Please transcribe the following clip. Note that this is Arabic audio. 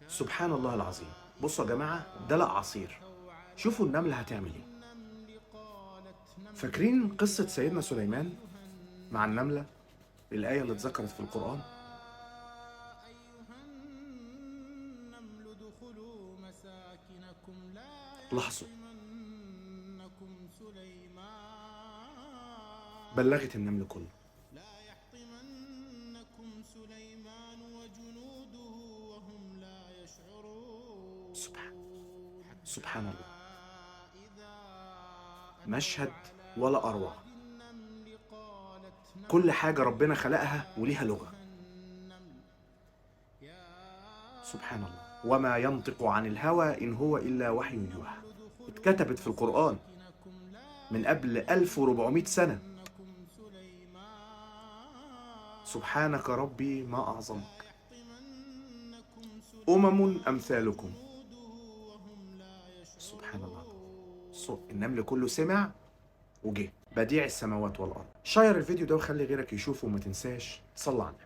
سبحان الله العظيم. بصوا يا جماعة، دلق عصير. شوفوا النملة هتعمل ايه. فاكرين قصة سيدنا سليمان مع النملة، الآية اللي اتذكرت في القرآن؟ لاحظوا، بلغت النمل كله. سبحان الله، مشهد ولا أروع. كل حاجة ربنا خلقها وليها لغة. سبحان الله، وما ينطق عن الهوى إن هو إلا وحي يوحى. اتكتبت في القرآن من قبل 1400 سنة. سبحانك ربي ما أعظمك. أمم أمثالكم. سبحان الله، النمل كله سمع وجه. بديع السماوات والأرض. شير الفيديو ده وخلي غيرك يشوفه، وما تنساش تصلي على النبي.